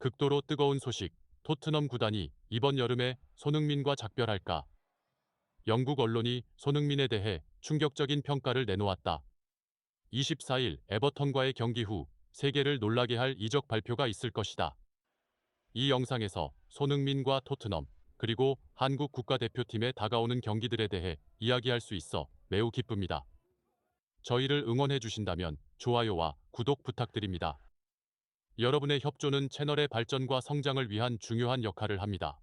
극도로 뜨거운 소식, 토트넘 구단이 이번 여름에 손흥민과 작별할까? 영국 언론이 손흥민에 대해 충격적인 평가를 내놓았다. 24일 에버턴과의 경기 후 세계를 놀라게 할 이적 발표가 있을 것이다. 이 영상에서 손흥민과 토트넘, 그리고 한국 국가대표팀에 다가오는 경기들에 대해 이야기할 수 있어 매우 기쁩니다. 저희를 응원해 주신다면 좋아요와 구독 부탁드립니다. 여러분의 협조는 채널의 발전과 성장을 위한 중요한 역할을 합니다.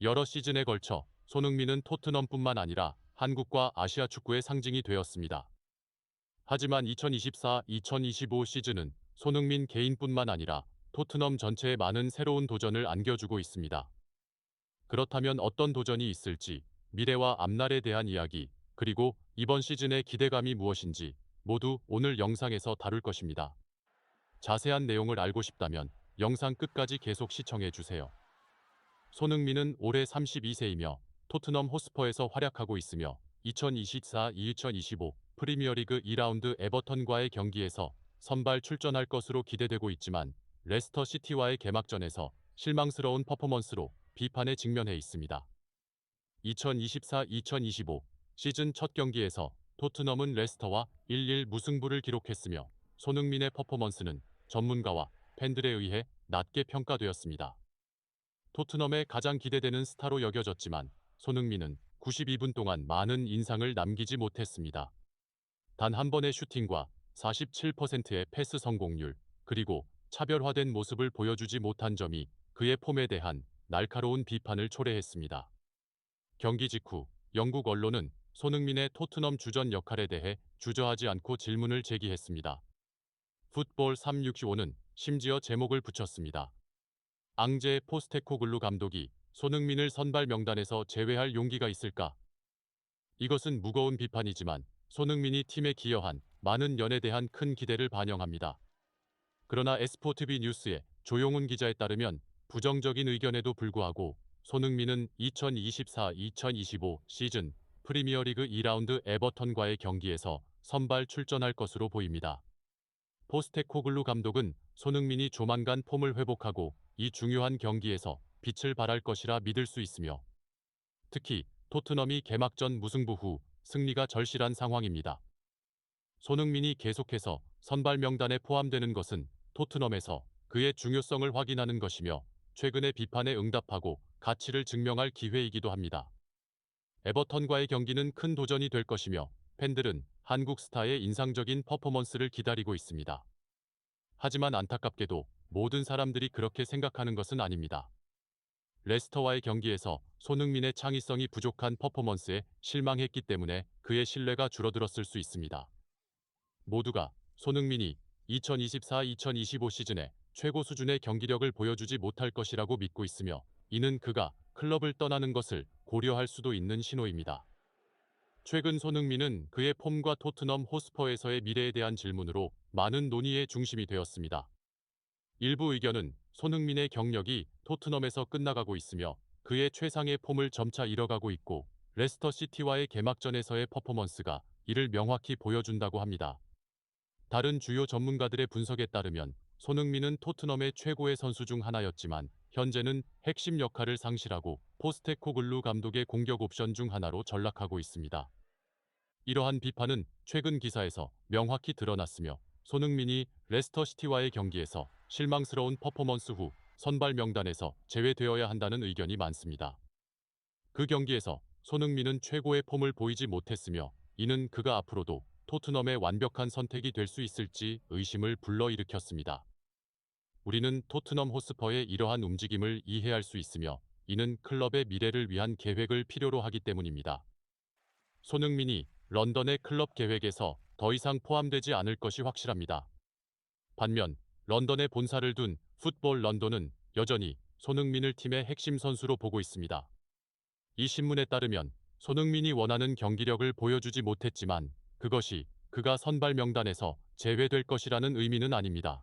여러 시즌에 걸쳐 손흥민은 토트넘뿐만 아니라 한국과 아시아 축구의 상징이 되었습니다. 하지만 2024-2025 시즌은 손흥민 개인뿐만 아니라 토트넘 전체에 많은 새로운 도전을 안겨주고 있습니다. 그렇다면 어떤 도전이 있을지, 미래와 앞날에 대한 이야기, 그리고 이번 시즌의 기대감이 무엇인지 모두 오늘 영상에서 다룰 것입니다. 자세한 내용을 알고 싶다면 영상 끝까지 계속 시청해 주세요. 손흥민은 올해 32세이며 토트넘 호스퍼에서 활약하고 있으며 2024-2025 프리미어리그 2라운드 에버턴과의 경기에서 선발 출전할 것으로 기대되고 있지만 레스터 시티와의 개막전에서 실망스러운 퍼포먼스로 비판에 직면해 있습니다. 2024-2025 시즌 첫 경기에서 토트넘은 레스터와 1-1 무승부를 기록했으며 손흥민의 퍼포먼스는 전문가와 팬들에 의해 낮게 평가되었습니다. 토트넘의 가장 기대되는 스타로 여겨졌지만 손흥민은 92분 동안 많은 인상을 남기지 못했습니다. 단 한 번의 슈팅과 47%의 패스 성공률, 그리고 차별화된 모습을 보여주지 못한 점이 그의 폼에 대한 날카로운 비판을 초래했습니다. 경기 직후 영국 언론은 손흥민의 토트넘 주전 역할에 대해 주저하지 않고 질문을 제기했습니다. 풋볼 365는 심지어 제목을 붙였습니다. 앙제 포스테코글루 감독이 손흥민을 선발 명단에서 제외할 용기가 있을까? 이것은 무거운 비판이지만 손흥민이 팀에 기여한 많은 연에 대한 큰 기대를 반영합니다. 그러나 에스포티비 뉴스의 조용훈 기자에 따르면 부정적인 의견에도 불구하고 손흥민은 2024-2025 시즌 프리미어리그 2라운드 에버턴과의 경기에서 선발 출전할 것으로 보입니다. 포스테코글루 감독은 손흥민이 조만간 폼을 회복하고 이 중요한 경기에서 빛을 발할 것이라 믿을 수 있으며 특히 토트넘이 개막전 무승부 후 승리가 절실한 상황입니다. 손흥민이 계속해서 선발 명단에 포함되는 것은 토트넘에서 그의 중요성을 확인하는 것이며 최근의 비판에 응답하고 가치를 증명할 기회이기도 합니다. 에버턴과의 경기는 큰 도전이 될 것이며 팬들은 한국 스타의 인상적인 퍼포먼스를 기다리고 있습니다. 하지만 안타깝게도 모든 사람들이 그렇게 생각하는 것은 아닙니다. 레스터와의 경기에서 손흥민의 창의성이 부족한 퍼포먼스에 실망했기 때문에 그의 신뢰가 줄어들었을 수 있습니다. 모두가 손흥민이 2024-2025 시즌에 최고 수준의 경기력을 보여주지 못할 것이라고 믿고 있으며 이는 그가 클럽을 떠나는 것을 고려할 수도 있는 신호입니다. 최근 손흥민은 그의 폼과 토트넘 호스퍼에서의 미래에 대한 질문으로 많은 논의의 중심이 되었습니다. 일부 의견은 손흥민의 경력이 토트넘에서 끝나가고 있으며 그의 최상의 폼을 점차 잃어가고 있고 레스터 시티와의 개막전에서의 퍼포먼스가 이를 명확히 보여준다고 합니다. 다른 주요 전문가들의 분석에 따르면 손흥민은 토트넘의 최고의 선수 중 하나였지만 현재는 핵심 역할을 상실하고 포스테코글루 감독의 공격 옵션 중 하나로 전락하고 있습니다. 이러한 비판은 최근 기사에서 명확히 드러났으며 손흥민이 레스터 시티와의 경기에서 실망스러운 퍼포먼스 후 선발 명단에서 제외되어야 한다는 의견이 많습니다. 그 경기에서 손흥민은 최고의 폼을 보이지 못했으며 이는 그가 앞으로도 토트넘의 완벽한 선택이 될 수 있을지 의심을 불러일으켰습니다. 우리는 토트넘 호스퍼의 이러한 움직임을 이해할 수 있으며 이는 클럽의 미래를 위한 계획을 필요로 하기 때문입니다. 손흥민이 런던의 클럽 계획에서 더 이상 포함되지 않을 것이 확실합니다. 반면 런던에 본사를 둔 풋볼 런던은 여전히 손흥민을 팀의 핵심 선수로 보고 있습니다. 이 신문에 따르면 손흥민이 원하는 경기력을 보여주지 못했지만 그것이 그가 선발 명단에서 제외될 것이라는 의미는 아닙니다.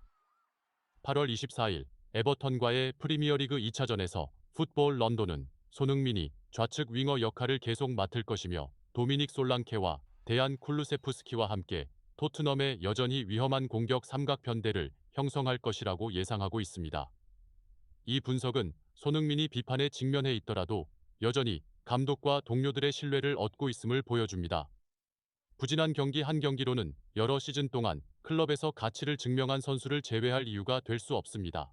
8월 24일 에버턴과의 프리미어리그 2차전에서 풋볼 런던은 손흥민이 좌측 윙어 역할을 계속 맡을 것이며 도미닉 솔랑케와 데안 쿨루세프스키와 함께 토트넘의 여전히 위험한 공격 삼각편대를 형성할 것이라고 예상하고 있습니다. 이 분석은 손흥민이 비판에 직면해 있더라도 여전히 감독과 동료들의 신뢰를 얻고 있음을 보여줍니다. 부진한 경기 한 경기로는 여러 시즌 동안 클럽에서 가치를 증명한 선수를 제외할 이유가 될 수 없습니다.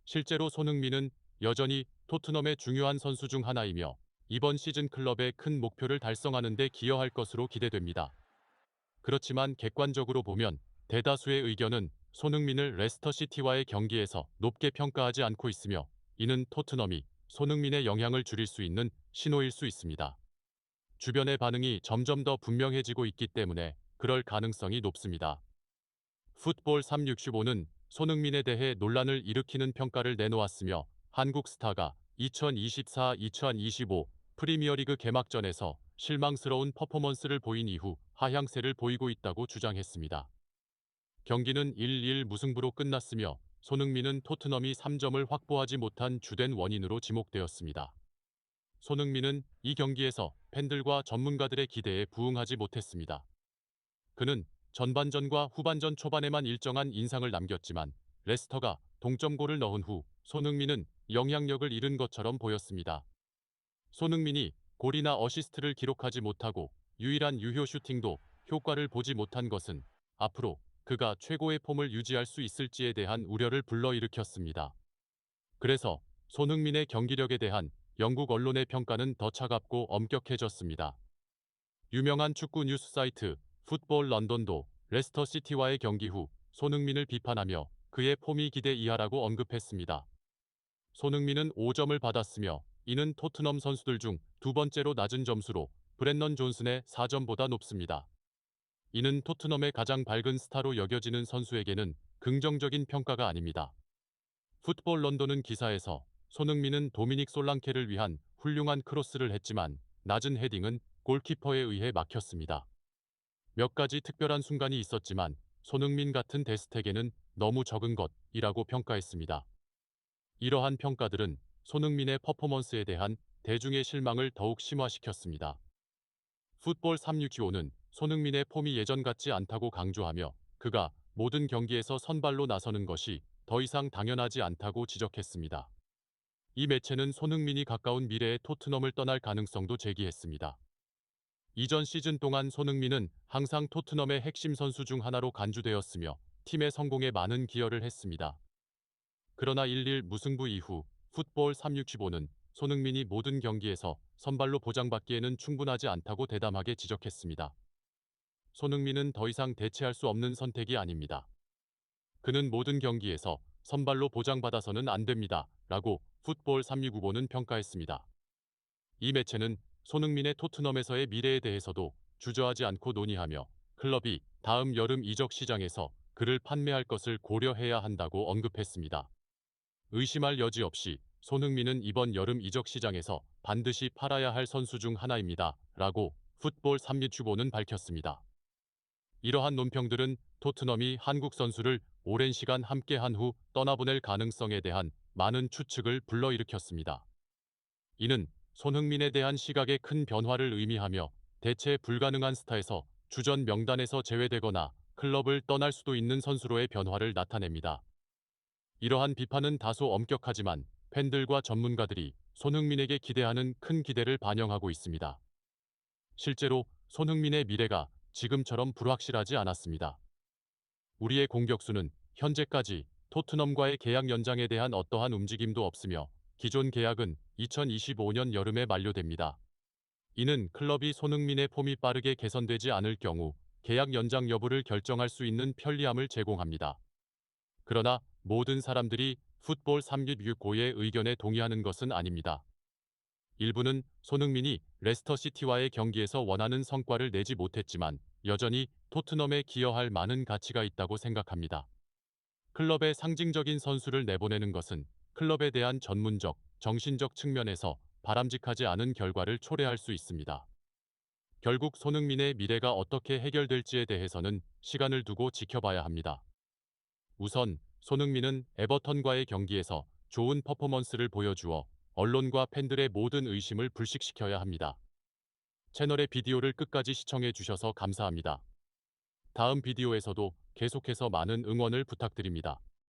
실제로 손흥민은 여전히 토트넘의 중요한 선수 중 하나이며 이번 시즌 클럽의 큰 목표를 달성하는 데 기여할 것으로 기대됩니다. 그렇지만 객관적으로 보면 대다수의 의견은 손흥민을 레스터시티와의 경기에서 높게 평가하지 않고 있으며 이는 토트넘이 손흥민의 영향을 줄일 수 있는 신호일 수 있습니다. 주변의 반응이 점점 더 분명해지고 있기 때문에 그럴 가능성이 높습니다. 풋볼 365는 손흥민에 대해 논란을 일으키는 평가를 내놓았으며 한국 스타가 2024-2025 프리미어리그 개막전에서 실망스러운 퍼포먼스를 보인 이후 하향세를 보이고 있다고 주장했습니다. 경기는 1-1 무승부로 끝났으며 손흥민은 토트넘이 3점을 확보하지 못한 주된 원인으로 지목되었습니다. 손흥민은 이 경기에서 팬들과 전문가들의 기대에 부응하지 못했습니다. 그는 전반전과 후반전 초반에만 일정한 인상을 남겼지만 레스터가 동점골을 넣은 후 손흥민은 영향력을 잃은 것처럼 보였습니다. 손흥민이 골이나 어시스트를 기록하지 못하고 유일한 유효 슈팅도 효과를 보지 못한 것은 앞으로 그가 최고의 폼을 유지할 수 있을지에 대한 우려를 불러일으켰습니다. 그래서 손흥민의 경기력에 대한 영국 언론의 평가는 더 차갑고 엄격해졌습니다. 유명한 축구 뉴스 사이트 풋볼 런던도 레스터 시티와의 경기 후 손흥민을 비판하며 그의 폼이 기대 이하라고 언급했습니다. 손흥민은 5점을 받았으며 이는 토트넘 선수들 중 두 번째로 낮은 점수로 브렌넌 존슨의 4점보다 높습니다. 이는 토트넘의 가장 밝은 스타로 여겨지는 선수에게는 긍정적인 평가가 아닙니다. 풋볼 런던은 기사에서 손흥민은 도미닉 솔랑케를 위한 훌륭한 크로스를 했지만 낮은 헤딩은 골키퍼에 의해 막혔습니다. 몇 가지 특별한 순간이 있었지만 손흥민 같은 데스텍에는 너무 적은 것이라고 평가했습니다. 이러한 평가들은 손흥민의 퍼포먼스에 대한 대중의 실망을 더욱 심화시켰습니다. 풋볼 365는 손흥민의 폼이 예전 같지 않다고 강조하며 그가 모든 경기에서 선발로 나서는 것이 더 이상 당연하지 않다고 지적했습니다. 이 매체는 손흥민이 가까운 미래에 토트넘을 떠날 가능성도 제기했습니다. 이전 시즌 동안 손흥민은 항상 토트넘의 핵심 선수 중 하나로 간주되었으며 팀의 성공에 많은 기여를 했습니다. 그러나 1-1 무승부 이후 풋볼 365는 손흥민이 모든 경기에서 선발로 보장받기에는 충분하지 않다고 대담하게 지적했습니다. 손흥민은 더 이상 대체할 수 없는 선택이 아닙니다. 그는 모든 경기에서 선발로 보장받아서는 안 됩니다. 라고 풋볼 365는 평가했습니다. 이 매체는 손흥민의 토트넘에서의 미래에 대해서도 주저하지 않고 논의하며 클럽이 다음 여름 이적 시장에서 그를 판매할 것을 고려해야 한다고 언급했습니다. 의심할 여지 없이 손흥민은 이번 여름 이적 시장에서 반드시 팔아야 할 선수 중 하나입니다. 라고 풋볼 365는 밝혔습니다. 이러한 논평들은 토트넘이 한국 선수를 오랜 시간 함께한 후 떠나보낼 가능성에 대한 많은 추측을 불러일으켰습니다. 이는 손흥민에 대한 시각의 큰 변화를 의미하며 대체 불가능한 스타에서 주전 명단에서 제외되거나 클럽을 떠날 수도 있는 선수로의 변화를 나타냅니다. 이러한 비판은 다소 엄격하지만 팬들과 전문가들이 손흥민에게 기대하는 큰 기대를 반영하고 있습니다. 실제로 손흥민의 미래가 지금처럼 불확실하지 않았습니다. 우리의 공격수는 현재까지 토트넘과의 계약 연장에 대한 어떠한 움직임도 없으며 기존 계약은 2025년 여름에 만료됩니다. 이는 클럽이 손흥민의 폼이 빠르게 개선되지 않을 경우 계약 연장 여부를 결정할 수 있는 편리함을 제공합니다. 그러나 모든 사람들이 풋볼 365의 의견에 동의하는 것은 아닙니다. 일부는 손흥민이 레스터시티와의 경기에서 원하는 성과를 내지 못했지만 여전히 토트넘에 기여할 많은 가치가 있다고 생각합니다. 클럽의 상징적인 선수를 내보내는 것은 클럽에 대한 전문적, 정신적 측면에서 바람직하지 않은 결과를 초래할 수 있습니다. 결국 손흥민의 미래가 어떻게 해결될지에 대해서는 시간을 두고 지켜봐야 합니다. 우선 손흥민은 에버턴과의 경기에서 좋은 퍼포먼스를 보여주어 언론과 팬들의 모든 의심을 불식시켜야 합니다. 채널의 비디오를 끝까지 시청해 주셔서 감사합니다. 다음 비디오에서도 계속해서 많은 응원을 부탁드립니다.